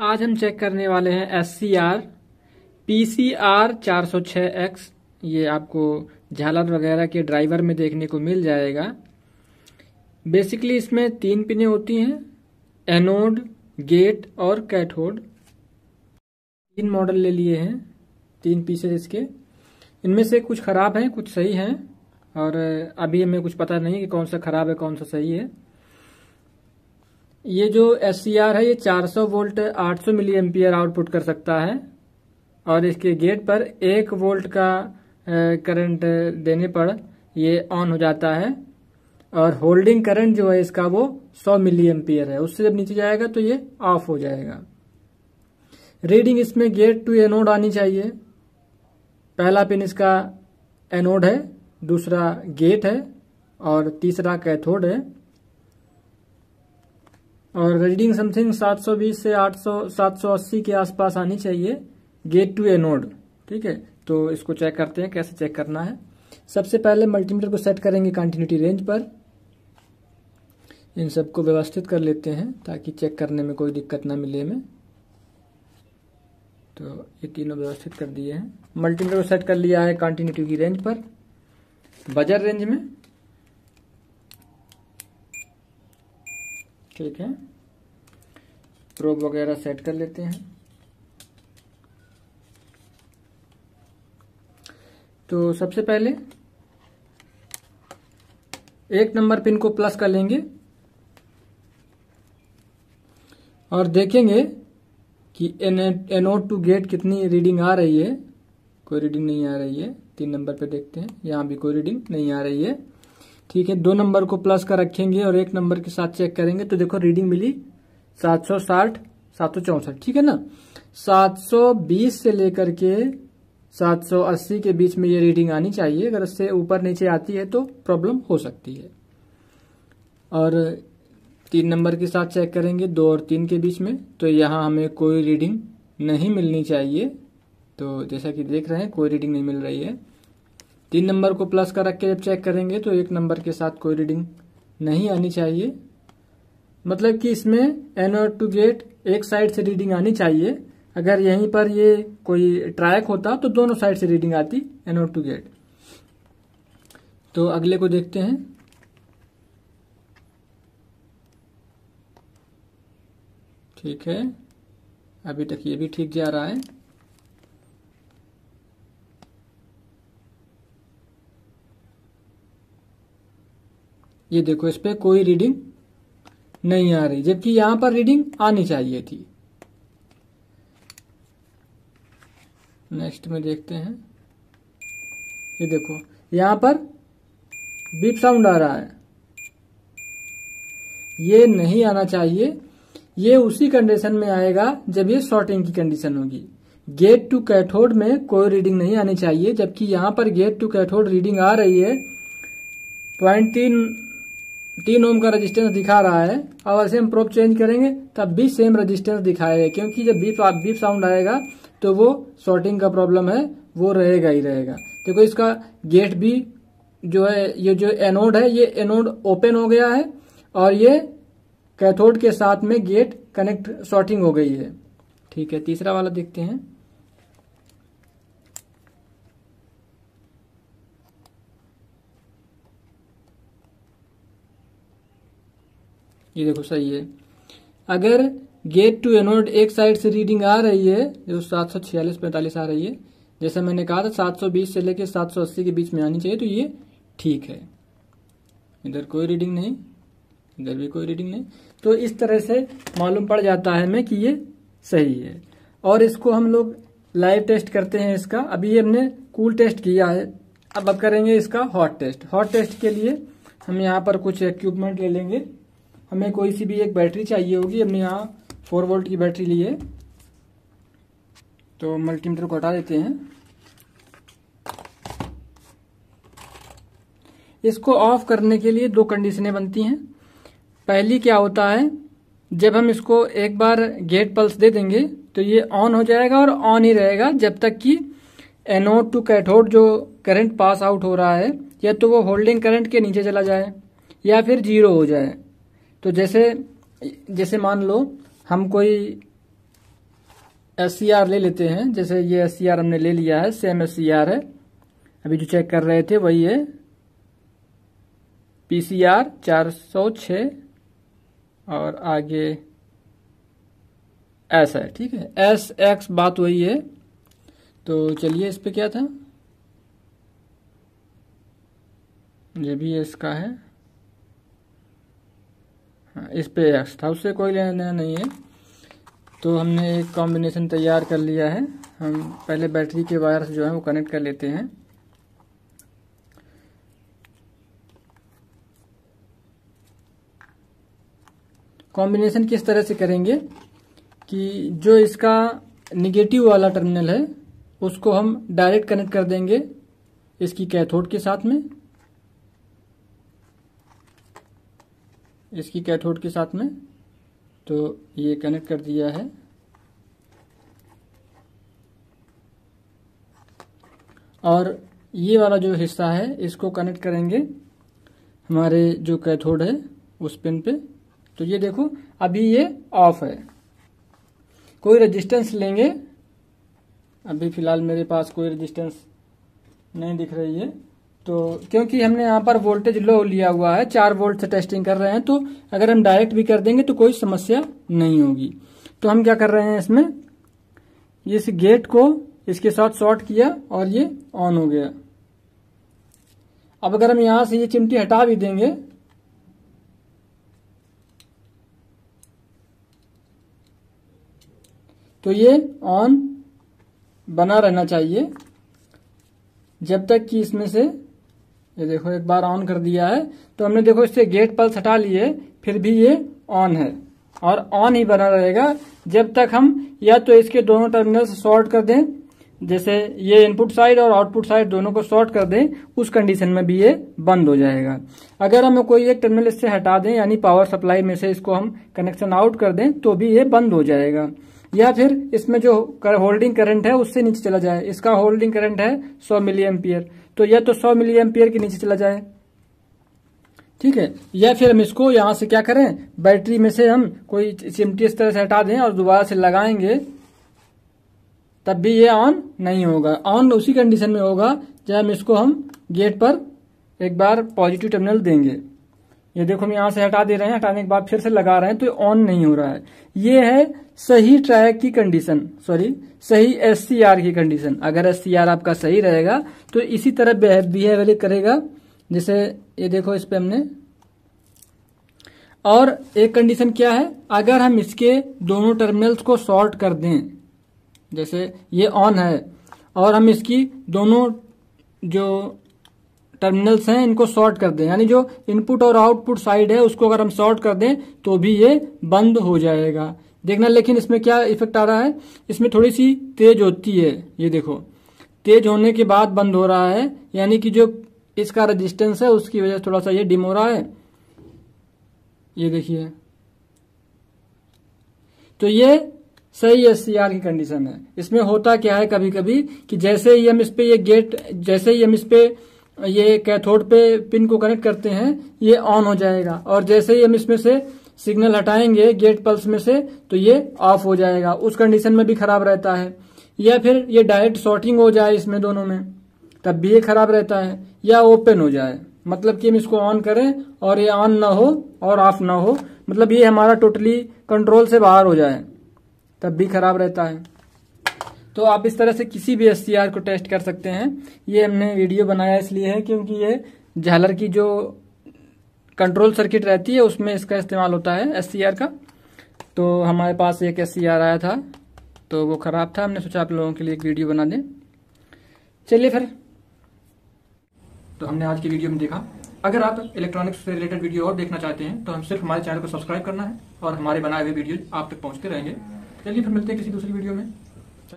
आज हम चेक करने वाले हैं SCR PCR 406X। ये आपको झालर वगैरह के ड्राइवर में देखने को मिल जाएगा। बेसिकली इसमें 3 पिनें होती हैं, एनोड, गेट और कैथोड। 3 मॉडल ले लिए हैं, 3 पीसेज इसके। इनमें से कुछ खराब हैं, कुछ सही हैं, और अभी हमें कुछ पता नहीं कि कौन सा खराब है कौन सा सही है। ये जो SCR है ये 400 वोल्ट 800 मिली एम्पियर आउटपुट कर सकता है, और इसके गेट पर 1 वोल्ट का करंट देने पर ये ऑन हो जाता है, और होल्डिंग करंट जो है इसका वो 100 मिली एम्पियर है। उससे जब नीचे जाएगा तो ये ऑफ हो जाएगा। रीडिंग इसमें गेट टू एनोड आनी चाहिए। पहला पिन इसका एनोड है, दूसरा गेट है और तीसरा कैथोड है। और रीडिंग समथिंग 720 से 800 780 के आसपास आनी चाहिए, गेट टू एनोड। ठीक है, तो इसको चेक करते हैं कैसे चेक करना है। सबसे पहले मल्टीमीटर को सेट करेंगे कंटिन्यूटी रेंज पर। इन सबको व्यवस्थित कर लेते हैं ताकि चेक करने में कोई दिक्कत ना मिले हमें। तो ये तीनों व्यवस्थित कर दिए हैं। मल्टीमीटर को सेट कर लिया है कंटिन्यूटी की रेंज पर, बजर रेंज में। ठीक है, प्रोब वगैरह सेट कर लेते हैं। तो सबसे पहले 1 नंबर पिन को प्लस कर लेंगे और देखेंगे कि एनोड टू गेट कितनी रीडिंग आ रही है। कोई रीडिंग नहीं आ रही है। 3 नंबर पे देखते हैं, यहाँ भी कोई रीडिंग नहीं आ रही है। ठीक है, 2 नंबर को प्लस कर रखेंगे और 1 नंबर के साथ चेक करेंगे तो देखो रीडिंग मिली 760 764। ठीक है ना, 720 से लेकर के 780 के बीच में ये रीडिंग आनी चाहिए। अगर इससे ऊपर नीचे आती है तो प्रॉब्लम हो सकती है। और 3 नंबर के साथ चेक करेंगे 2 और 3 के बीच में, तो यहाँ हमें कोई रीडिंग नहीं मिलनी चाहिए। तो जैसा कि देख रहे हैं कोई रीडिंग नहीं मिल रही है। 3 नंबर को प्लस कर रख के जब चेक करेंगे तो 1 नंबर के साथ कोई रीडिंग नहीं आनी चाहिए। मतलब कि इसमें एनोड टू गेट एक साइड से रीडिंग आनी चाहिए। अगर यहीं पर ये कोई ट्रैक होता तो दोनों साइड से रीडिंग आती एनोड टू गेट। तो अगले को देखते हैं। ठीक है, अभी तक ये भी ठीक जा रहा है। ये देखो इस पे कोई रीडिंग नहीं आ रही, जबकि यहां पर रीडिंग आनी चाहिए थी। नेक्स्ट में देखते हैं। ये देखो यहां पर बीप साउंड आ रहा है, ये नहीं आना चाहिए। ये उसी कंडीशन में आएगा जब ये शॉर्टिंग की कंडीशन होगी। गेट टू कैथोड में कोई रीडिंग नहीं आनी चाहिए, जबकि यहां पर गेट टू कैथोड रीडिंग आ रही है। 0.3 ओम का रेजिस्टेंस दिखा रहा है, और ऐसे हम प्रोब चेंज करेंगे तब भी सेम रेजिस्टेंस दिखाएगा, क्योंकि जब बीप साउंड आएगा तो वो शॉर्टिंग का प्रॉब्लम है, वो रहेगा ही रहेगा। देखो इसका गेट भी जो है, ये जो एनोड है ये एनोड ओपन हो गया है, और ये कैथोड के साथ में गेट कनेक्ट शॉर्टिंग हो गई है। ठीक है, तीसरा वाला देखते हैं। ये देखो सही है। अगर गेट टू एनोड एक साइड से रीडिंग आ रही है जो 746-45 आ रही है, जैसा मैंने कहा था 720 से लेकर 780 के बीच में आनी चाहिए, तो ये ठीक है। इधर कोई रीडिंग नहीं, इधर भी कोई रीडिंग नहीं। तो इस तरह से मालूम पड़ जाता है हमें कि ये सही है। और इसको हम लोग लाइव टेस्ट करते हैं इसका। अभी हमने कूल टेस्ट किया है, अब करेंगे इसका हॉट टेस्ट। हॉट टेस्ट के लिए हम यहाँ पर कुछ इक्विपमेंट ले लेंगे। हमें कोई सी भी एक बैटरी चाहिए होगी। हमने यहाँ 4 वोल्ट की बैटरी ली है, तो मल्टीमीटर को हटा देते हैं। इसको ऑफ करने के लिए 2 कंडीशनें बनती हैं। पहली क्या होता है, जब हम इसको एक बार गेट पल्स दे देंगे तो ये ऑन हो जाएगा और ऑन ही रहेगा जब तक कि एनोड टू कैथोड जो करंट पास आउट हो रहा है, या तो वो होल्डिंग करंट के नीचे चला जाए या फिर 0 हो जाए। तो जैसे मान लो हम कोई SCR ले लेते हैं। जैसे ये SCR हमने ले लिया है, सेम SCR है, अभी जो चेक कर रहे थे वही है, PCR 406 और आगे S है, ठीक है, SX बात वही है। तो चलिए इस पे क्या था, ये भी इसका है, हाँ, इस पे X था, उससे कोई लेना देना नहीं है। तो हमने एक कॉम्बिनेशन तैयार कर लिया है। हम पहले बैटरी के वायर से जो है वो कनेक्ट कर लेते हैं। कॉम्बिनेशन किस तरह से करेंगे कि जो इसका निगेटिव वाला टर्मिनल है उसको हम डायरेक्ट कनेक्ट कर देंगे इसकी कैथोड के साथ में, इसकी कैथोड के साथ में। तो ये कनेक्ट कर दिया है। और ये वाला जो हिस्सा है इसको कनेक्ट करेंगे हमारे जो कैथोड है उस पिन पे। तो ये देखो अभी ये ऑफ है, कोई रेजिस्टेंस लेंगे, अभी फिलहाल मेरे पास कोई रेजिस्टेंस नहीं दिख रही है। तो क्योंकि हमने यहाँ पर वोल्टेज लो लिया हुआ है, 4 वोल्ट से टेस्टिंग कर रहे हैं, तो अगर हम डायरेक्ट भी कर देंगे तो कोई समस्या नहीं होगी। तो हम क्या कर रहे हैं, इसमें इस गेट को इसके साथ शॉर्ट किया और ये ऑन हो गया। अब अगर हम यहां से ये चिमटी हटा भी देंगे तो ये ऑन बना रहना चाहिए जब तक कि इसमें से, ये देखो एक बार ऑन कर दिया है तो हमने देखो इससे गेट पल्स हटा लिए, फिर भी ये ऑन है और ऑन ही बना रहेगा जब तक हम या तो इसके दोनों टर्मिनल शॉर्ट कर दें, जैसे ये इनपुट साइड और आउटपुट साइड दोनों को शॉर्ट कर दें, उस कंडीशन में भी ये बंद हो जाएगा। अगर हम कोई एक टर्मिनल इससे हटा दें, यानी पावर सप्लाई में से इसको हम कनेक्शन आउट कर दें, तो भी ये बंद हो जाएगा। या फिर इसमें जो होल्डिंग करंट है उससे नीचे चला जाए, इसका होल्डिंग करंट है 100 मिली एम्पियर, तो या तो 100 मिली एम्पियर के नीचे चला जाए, ठीक है। या फिर हम इसको यहां से क्या करें, बैटरी में से हम कोई चिमटी इस तरह से हटा दें और दोबारा से लगाएंगे, तब भी ये ऑन नहीं होगा। ऑन उसी कंडीशन में होगा जब हम इसको हम गेट पर एक बार पॉजिटिव टर्मिनल देंगे। ये देखो हम यहां से हटा दे रहे हैं, हटाने के बाद फिर से लगा रहे हैं तो ऑन नहीं हो रहा है। ये है सही ट्रैक की कंडीशन, सही SCR की कंडीशन। अगर SCR आपका सही रहेगा तो इसी तरह बिहेवियर करेगा। जैसे ये देखो इस पे हमने, और एक कंडीशन क्या है, अगर हम इसके दोनों टर्मिनल्स को शॉर्ट कर दें, जैसे ये ऑन है और हम इसकी दोनों जो टर्मिनल्स हैं इनको शॉर्ट कर दें, यानी जो इनपुट और आउटपुट साइड है उसको अगर हम शॉर्ट कर दें तो भी ये बंद हो जाएगा। देखना, लेकिन इसमें क्या इफेक्ट आ रहा है, इसमें थोड़ी सी तेज होती है, ये देखो तेज होने के बाद बंद हो रहा है, यानी कि जो इसका रेजिस्टेंस है उसकी वजह से थोड़ा सा ये डिम हो रहा है, ये देखिए। तो ये सही SCR की कंडीशन है। इसमें होता क्या है कभी कभी कि जैसे ही हम इस पे ये गेट, जैसे ही हम इस पे ये कैथोड पे पिन को कनेक्ट करते हैं ये ऑन हो जाएगा, और जैसे ही हम इसमें से सिग्नल हटाएंगे गेट पल्स में से तो ये ऑफ हो जाएगा। उस कंडीशन में भी खराब रहता है। या फिर ये डायरेक्ट शॉर्टिंग हो जाए इसमें दोनों में, तब भी ये खराब रहता है। या ओपन हो जाए, मतलब कि हम इसको ऑन करें और ये ऑन ना हो और ऑफ ना हो, मतलब ये हमारा टोटली कंट्रोल से बाहर हो जाए, तब भी खराब रहता है। तो आप इस तरह से किसी भी SCR को टेस्ट कर सकते हैं। ये हमने वीडियो बनाया इसलिए है क्योंकि ये झालर की जो कंट्रोल सर्किट रहती है उसमें इसका इस्तेमाल होता है SCR का। तो हमारे पास एक SCR आया था तो वो खराब था, हमने सोचा आप लोगों के लिए एक वीडियो बना दें। चलिए फिर, तो हमने आज की वीडियो में देखा। अगर आप इलेक्ट्रॉनिक्स से रिलेटेड वीडियो और देखना चाहते हैं तो हम सिर्फ हमारे चैनल को सब्सक्राइब करना है और हमारे बनाए हुए वीडियो आप तक पहुंचते रहेंगे। चलिए फिर मिलते हैं किसी दूसरी वीडियो में।